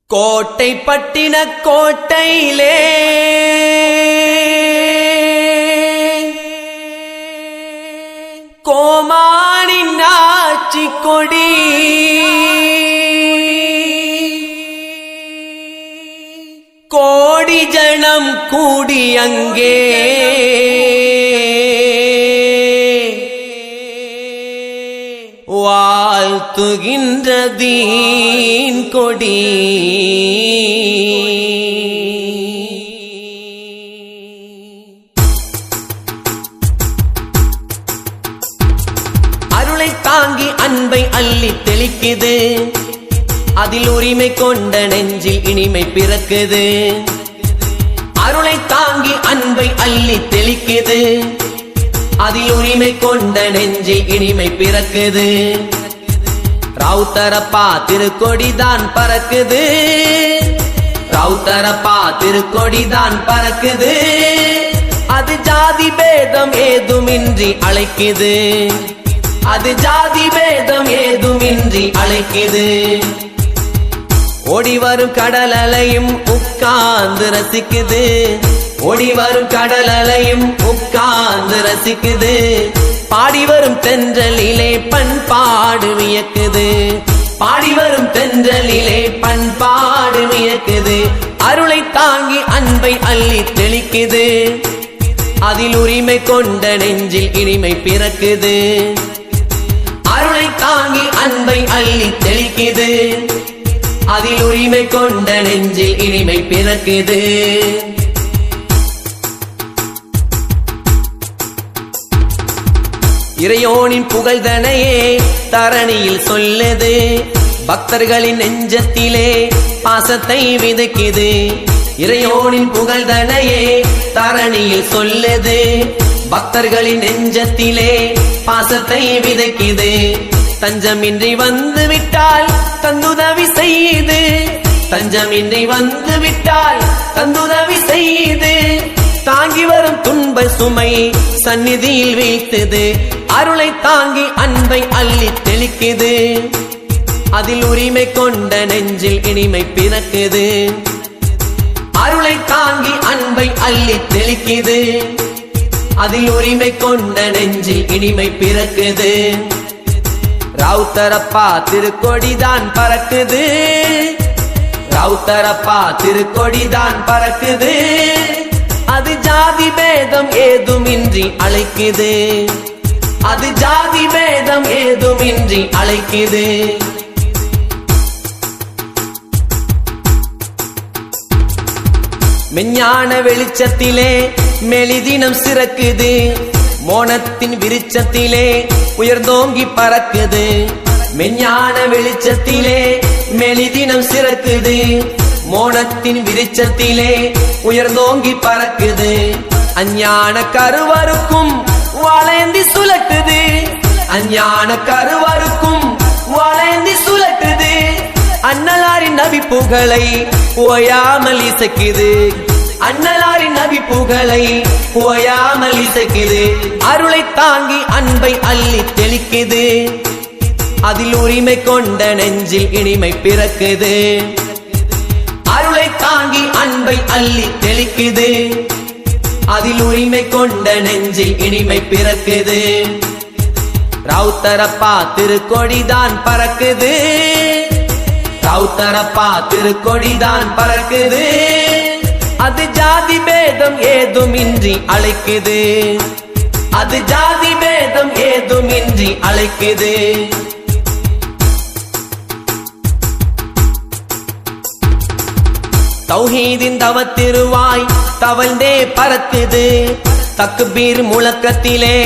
கோட்டை பட்டின கோட்டையிலே கோமானின் ஆட்சி கொடி கோடி ஜனம் கூடி அங்கே வாழ்த்துகின்றதீன் கொடி அருளை தாங்கி அன்பை அள்ளி தெளிக்குது அதில் உரிமை கொண்ட நெஞ்சில் இனிமை பிறக்குது அருளை தாங்கி அன்பை அள்ளி தெளிக்குது அதில் உரிமை கொண்ட நெஞ்சில் இனிமை பிறக்குது ரவுத்தரப்பா திருக்கொடிதான் பறக்குது ரவுத்தரப்பா திருக்கொடிதான் பறக்குது அது ஜாதி பேதம் ஏதுமின்றி அழைக்குது அது ஜாதி பேதம் ஏதுமின்றி அழைக்குது ஓடி வரும் கடல் அலையும் உட்கார்ந்து ரசிக்குது ஓடி வரும் கடல் அலையும் உட்கார்ந்து ரசிக்குது பாடி வரும் தென்றலிலே பண்பாடு வியக்குது பாடி வரும் தென்றலிலே பண்பாடு வியக்குது அருளை தாங்கி அன்பை அள்ளி தெளிக்குது அதில் உரிமை கொண்ட நெஞ்சில் இனிமை பிறக்குது அருளை தாங்கி அன்பை அள்ளி தெளிக்குது அதில் உரிமை கொண்ட நெஞ்சில் இனிமை பிறக்குது இறையோனின் புகழ்தனையே தரணியில் சொல்லுது பக்தர்களின் நெஞ்சத்திலே பாசத்தை விதைக்குது இறையோனின் புகழ்தனையே தரணியில் சொல்லுது பக்தர்களின் நெஞ்சத்திலே பாசத்தை விதைக்குது தஞ்சமின்றி வந்து விட்டால் தந்துதவி செய்து தஞ்சமின்றி வந்து விட்டால் தந்துதவி செய்து தாங்கி வரும் துன்ப சுமை சந்நிதியில் வீழ்த்துது அருளை தாங்கி அன்பை அள்ளி தெளிக்குது அதில் உரிமை கொண்ட நெஞ்சில் இனிமை பிறக்குது அருளை தாங்கி அன்பை அள்ளி தெளிக்குது அதில் உரிமை கொண்ட நெஞ்சில் இனிமை பிறக்குது ரவுத்தரப்பா திருக்கொடிதான் பறக்குது ரவுத்தரப்பா திருக்கொடிதான் பறக்குது அது ஜாதி பேதம் ஏதுமின்றி அழைக்குது அது ஜாதி பேதம் ஏதுமின்றி அழைக்குது மெஞ்ஞான வெளிச்சத்திலே மெலிதினம் சிறக்குது மோனத்தின் விருச்சத்திலே உயர்ந்தோங்கி பறக்குது மெஞ்ஞான வெளிச்சத்திலே மெலிதினம் சிறக்குது மோனத்தின் விருச்சத்திலே உயர்ந்தோங்கி பறக்குது அஞ்ஞான கருவருக்கும் வாழேந்தி சுழட்டுது அஞ்ஞான கருவருக்கும் வாழேந்தி சுழட்டுது அண்ணலாரின் நபி புகழை ஓயாமல் இசைக்குது அண்ணலாரின் நபி புகழை ஓயாமல் இசைக்குது அருளை தாங்கி அன்பை அள்ளி தெளிக்குது அதில் உரிமை கொண்ட நெஞ்சில் இனிமை பிறக்குது அருளை தாங்கி அன்பை அள்ளி தெளிக்குது அதில் உரிமை கொண்ட நெஞ்சில் இனிமை பிறக்குது ரவுத்தரப்பா திருக்கொடிதான் பறக்குது ரவுத்தரப்பா திருக்கொடிதான் பறக்குது அது ஜாதி பேதம் ஏதுமின்றி அழைக்குது அது ஜாதி பேதம் ஏதுமின்றி அழைக்குது தௌஹீதின் தவத்திருவாய் தவழ்ந்தே பறக்குது தக்பீர் முழக்கத்திலே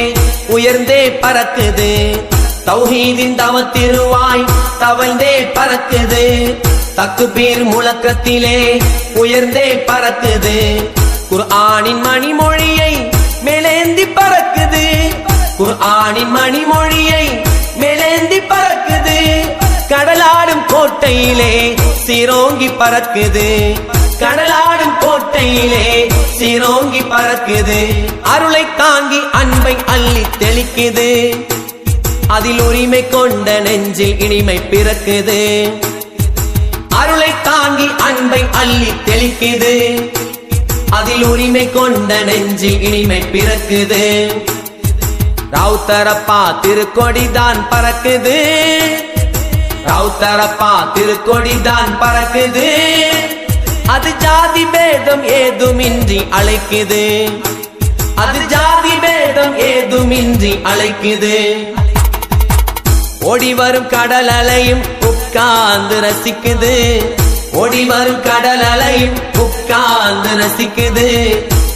உயர்ந்தே பறக்குது தௌஹீதின் தவத்திருவாய் தவழ்ந்தே பறக்குது தக்பீர் முழக்கத்திலே உயர்ந்தே பறக்குது குர்ஆனின் மணிமொழியை மேலேந்தி பறக்குது குர்ஆனின் மணிமொழியை மேலேந்தி பறக்குது கடலாடும் கோட்டையிலே சீரோங்கி பறக்குது கடலாடும் கோட்டையிலே சீரோங்கி பறக்குது அருளை தாங்கி அன்பை அள்ளி தெளிக்குது அதில் உரிமை கொண்ட நெஞ்சில் இனிமை பிறக்குது. அருளை தாங்கி அன்பை அள்ளி தெளிக்குது அதில் உரிமை கொண்ட நெஞ்சில் இனிமை பிறக்குது ரவுத்தரப்பா திருக்கொடிதான் பறக்குது ரவுத்தரப்பா திருக்கொடிதான் பறக்குது அது ஜாதி பேதம் ஏதுமின்றி அழைக்குது அது ஜாதி பேதம் ஏதுமின்றி அழைக்குது ஓடி வரும் கடல் அலையும் உட்கார்ந்து ரசிக்குது ஓடி வரும் கடல் அலையும் உட்கார்ந்து ரசிக்குது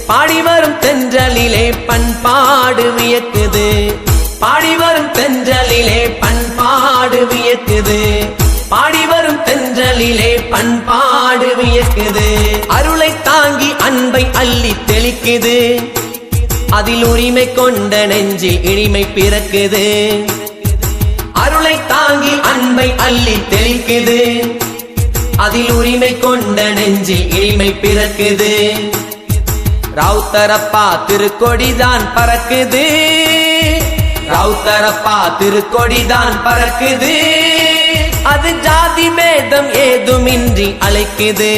பாடி வரும் தென்றலிலே பண்பாடு வியக்குது பாடி வரும் தென்றலிலே பண்பாடு வியக்குது பாடி வரும் தென்றலிலே பண்பாடு வியக்குது அருளை தாங்கி அன்பை அள்ளி தெளிக்குது அதில் உரிமை கொண்ட நெஞ்சில் இனிமை பிறக்குது அருளை தாங்கி அன்பை அள்ளி தெளிக்குது அதில் உரிமை கொண்ட நெஞ்சில் இனிமை பிறக்குது ரவுத்தரப்பா திருக்கொடிதான் பறக்குது ரவுத்தரப்பா திருக்கொடிதான் பறக்குது அது ஜாதி பேதம் ஏதுமின்றி அழைக்குது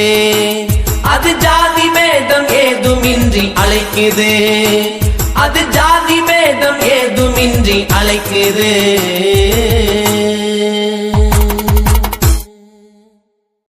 அது ஜாதி பேதம் ஏதுமின்றி அழைக்குது அது ஜாதி பேதம் ஏதுமின்றி அழைக்குது